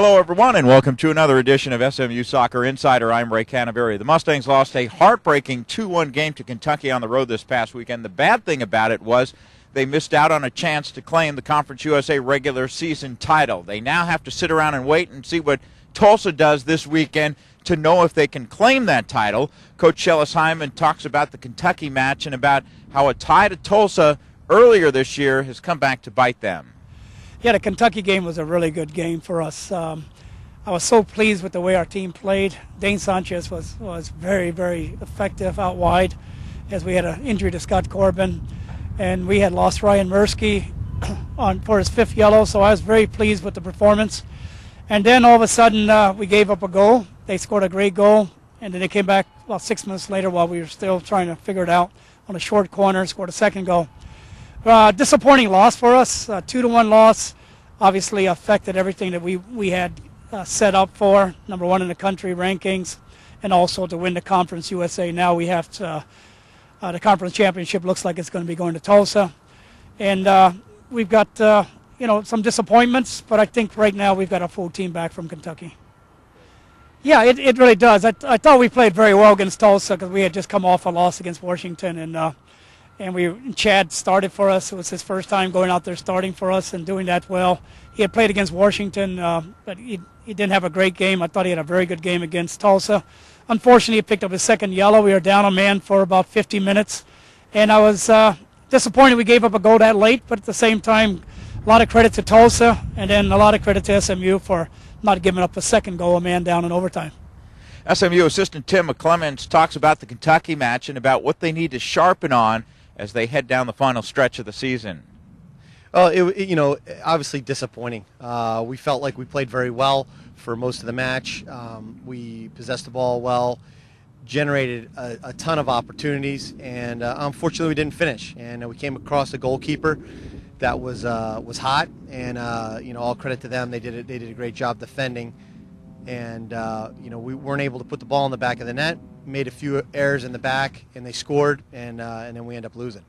Hello, everyone, and welcome to another edition of SMU Soccer Insider. I'm Ray Canaveri. The Mustangs lost a heartbreaking 2-1 game to Kentucky on the road this past weekend. The bad thing about it was they missed out on a chance to claim the Conference USA regular season title. They now have to sit around and wait and see what Tulsa does this weekend to know if they can claim that title. Coach Schellas Hyndman talks about the Kentucky match and about how a tie to Tulsa earlier this year has come back to bite them. Yeah, the Kentucky game was a really good game for us. I was so pleased with the way our team played. Dane Sanchez was very, very effective out wide, as we had an injury to Scott Corbin, and we had lost Ryan Mirsky for his 5th yellow, so I was very pleased with the performance. And then all of a sudden we gave up a goal. They scored a great goal, and then they came back about 6 minutes later while we were still trying to figure it out on a short corner, scored a second goal. Disappointing loss for us. 2-1 loss obviously affected everything that we had set up for. Number 1 in the country rankings, and also to win the Conference USA. Now we have to, the conference championship looks like it's going to be going to Tulsa, and we've got some disappointments. But I think right now we've got a full team back from Kentucky. Yeah, it really does. I thought we played very well against Tulsa because we had just come off a loss against Washington, and Chad started for us. It was his first time going out there starting for us and doing that well. He had played against Washington, but he didn't have a great game. I thought he had a very good game against Tulsa. Unfortunately, he picked up his second yellow. We were down a man for about 50 minutes, and I was disappointed we gave up a goal that late, but at the same time, a lot of credit to Tulsa, and then a lot of credit to SMU for not giving up a second goal, a man down in overtime. SMU assistant Tim McClemments talks about the Kentucky match and about what they need to sharpen on as they head down the final stretch of the season. Well, obviously disappointing. We felt like we played very well for most of the match. We possessed the ball well, generated a ton of opportunities, and unfortunately we didn't finish. And we came across a goalkeeper that was hot, and all credit to them. They did a great job defending, and we weren't able to put the ball in the back of the net. Made a few errors in the back, and they scored, and then we end up losing.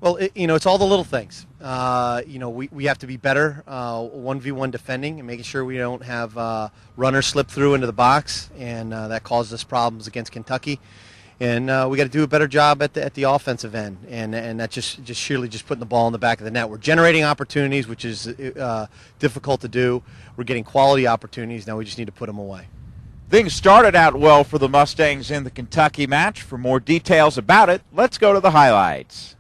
Well, it's all the little things. We have to be better 1v1 defending and making sure we don't have runners slip through into the box, and that caused us problems against Kentucky. And we got to do a better job at the offensive end, and that's just surely just putting the ball in the back of the net. We're generating opportunities, which is difficult to do. We're getting quality opportunities. Now we just need to put them away. Things started out well for the Mustangs in the Kentucky match. For more details about it, let's go to the highlights.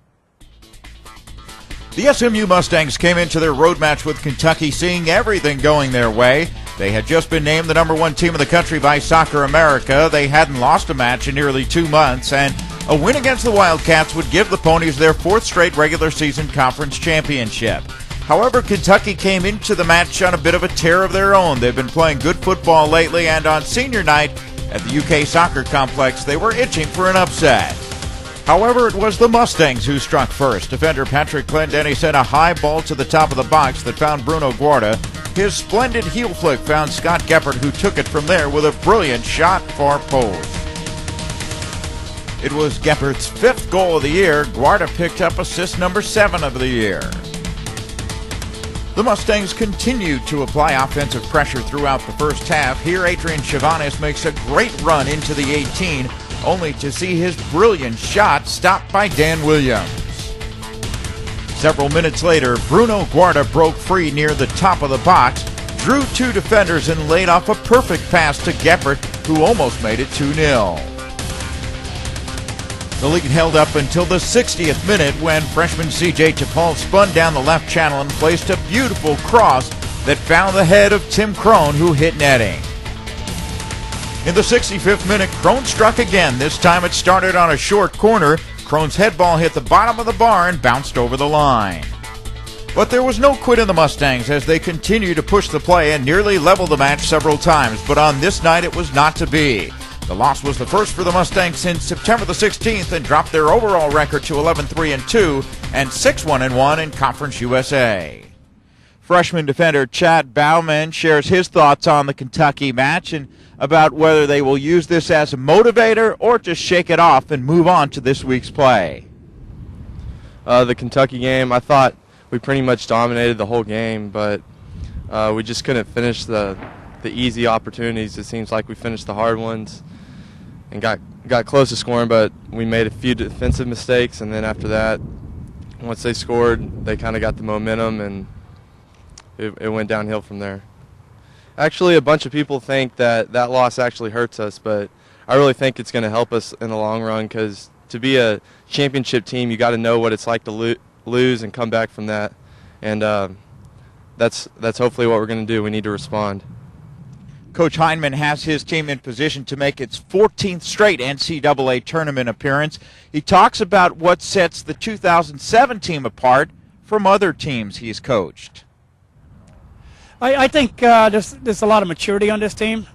The SMU Mustangs came into their road match with Kentucky seeing everything going their way. They had just been named the #1 team in the country by Soccer America. They hadn't lost a match in nearly 2 months, and a win against the Wildcats would give the Ponies their 4th straight regular season conference championship. However, Kentucky came into the match on a bit of a tear of their own. They've been playing good football lately, and on senior night at the UK Soccer Complex, they were itching for an upset. However, it was the Mustangs who struck first. Defender Patrick Clendenny sent a high ball to the top of the box that found Bruno Guarda. His splendid heel flick found Scott Geppert, who took it from there with a brilliant shot far post. It was Geppert's 5th goal of the year. Guarda picked up assist number 7 of the year. The Mustangs continued to apply offensive pressure throughout the first half. Here, Adrian Chavanis makes a great run into the 18, only to see his brilliant shot stopped by Dan Williams. Several minutes later, Bruno Guarda broke free near the top of the box, drew 2 defenders, and laid off a perfect pass to Geppert, who almost made it 2-0. The lead held up until the 60th minute when freshman C.J. T'Pol spun down the left channel and placed a beautiful cross that found the head of Tim Crone, who hit netting. In the 65th minute, Crone struck again. This time it started on a short corner. Crone's head ball hit the bottom of the bar and bounced over the line. But there was no quit in the Mustangs as they continued to push the play and nearly leveled the match several times. But on this night, it was not to be. The loss was the first for the Mustangs since September the 16th and dropped their overall record to 11-3-2 and 6-1-1 in Conference USA. Freshman defender Chad Bauman shares his thoughts on the Kentucky match and about whether they will use this as a motivator or just shake it off and move on to this week's play. The Kentucky game, I thought we pretty much dominated the whole game, but We just couldn't finish the easy opportunities. It seems like we finished the hard ones and got close to scoring, but we made a few defensive mistakes, and then after that, once they scored, they kind of got the momentum, and it went downhill from there. Actually, a bunch of people think that loss actually hurts us, but I really think it's going to help us in the long run, because to be a championship team, you got to know what it's like to lose and come back from that, and that's hopefully what we're going to do. We need to respond. Coach Hyndman has his team in position to make its 14th straight NCAA tournament appearance. He talks about what sets the 2007 team apart from other teams he's coached. I think there's a lot of maturity on this team,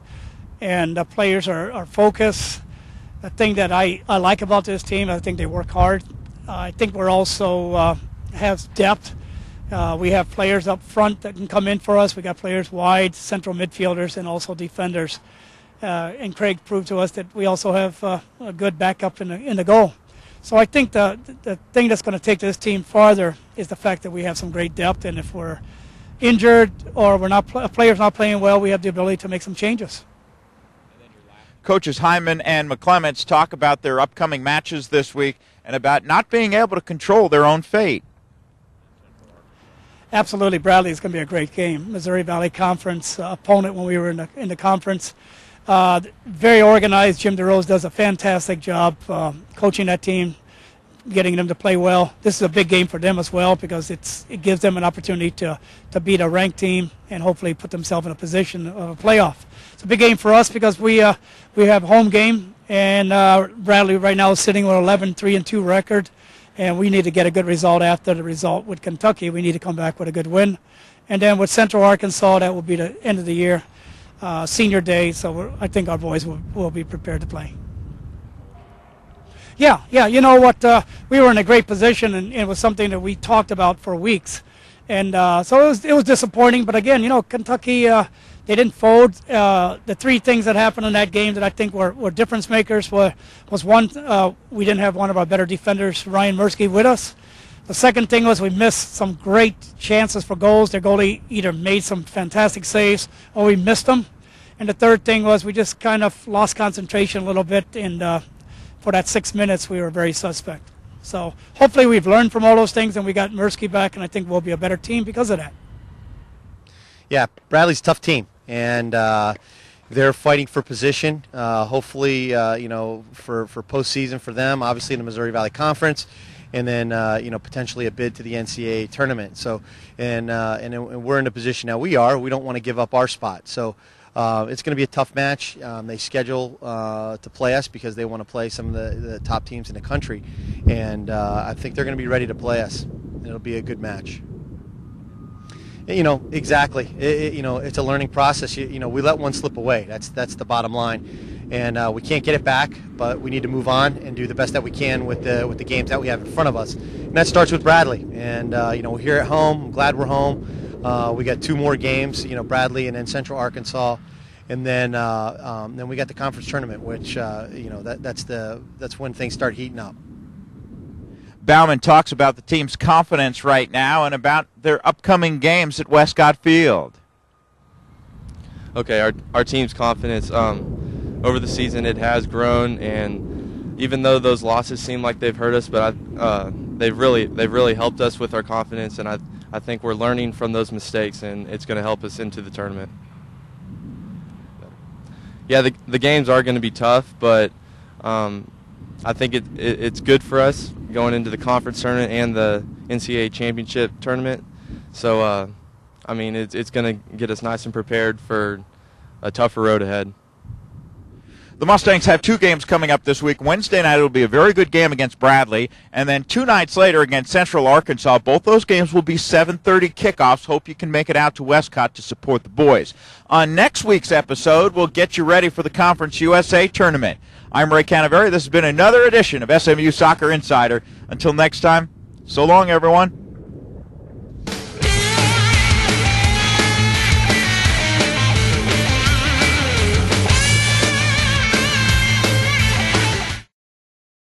and the players are focused. The thing that I like about this team, I think they work hard. I think we're also have depth. We have players up front that can come in for us. We got players wide, central midfielders, and also defenders. And Craig proved to us that we also have a good backup in the goal. So I think the thing that's going to take this team farther is the fact that we have some great depth, and if we're injured or a player's not playing well, we have the ability to make some changes. Coaches Hyndman and McClemments talk about their upcoming matches this week and about not being able to control their own fate. Absolutely, Bradley is going to be a great game. Missouri Valley Conference opponent when we were in the conference. Very organized. Jim DeRose does a fantastic job coaching that team, getting them to play well. This is a big game for them as well, because it gives them an opportunity to beat a ranked team and hopefully put themselves in a position of a playoff. It's a big game for us because we have home game, and Bradley right now is sitting with 11-3-2 record. And we need to get a good result after the result with Kentucky. We need to come back with a good win. And then with Central Arkansas, that will be the end of the year, senior day. So I think our boys will be prepared to play. Yeah, you know what? We were in a great position, and it was something that we talked about for weeks. And so it was disappointing. But again, Kentucky, they didn't fold. The three things that happened in that game that I think were difference makers was one, we didn't have one of our better defenders, Ryan Mirsky, with us. The second thing was we missed some great chances for goals. Their goalie either made some fantastic saves or we missed them. And the third thing was we just kind of lost concentration a little bit, and for that 6 minutes we were very suspect. So hopefully we've learned from all those things, and we got Mirsky back, and I think we'll be a better team because of that. Yeah, Bradley's a tough team, and they're fighting for position. Hopefully, for postseason for them, obviously in the Missouri Valley Conference, and then potentially a bid to the NCAA tournament. So, and we're in a position now. We don't want to give up our spot. So, it's going to be a tough match. They schedule to play us because they want to play some of the top teams in the country, and I think they're going to be ready to play us. It'll be a good match. Exactly. It's a learning process. We let one slip away. That's the bottom line, and we can't get it back. But we need to move on and do the best that we can with the games that we have in front of us. And that starts with Bradley. And we're here at home. I'm glad we're home. We got two more games. Bradley and then Central Arkansas, and then we got the conference tournament, which that's when things start heating up. Bauman talks about the team's confidence right now and about their upcoming games at Westcott Field. Okay, our team's confidence over the season, it has grown, and even though those losses seem like they've hurt us, but they've really helped us with our confidence, and I think we're learning from those mistakes, and it's going to help us into the tournament. Yeah, the games are going to be tough, but I think it's good for us going into the conference tournament and the NCAA championship tournament. So, it's going to get us nice and prepared for a tougher road ahead. The Mustangs have two games coming up this week. Wednesday night it will be a very good game against Bradley, and then 2 nights later against Central Arkansas. Both those games will be 7:30 kickoffs. Hope you can make it out to Westcott to support the boys. On next week's episode, we'll get you ready for the Conference USA tournament. I'm Ray Canaveri. This has been another edition of SMU Soccer Insider. Until next time, so long, everyone.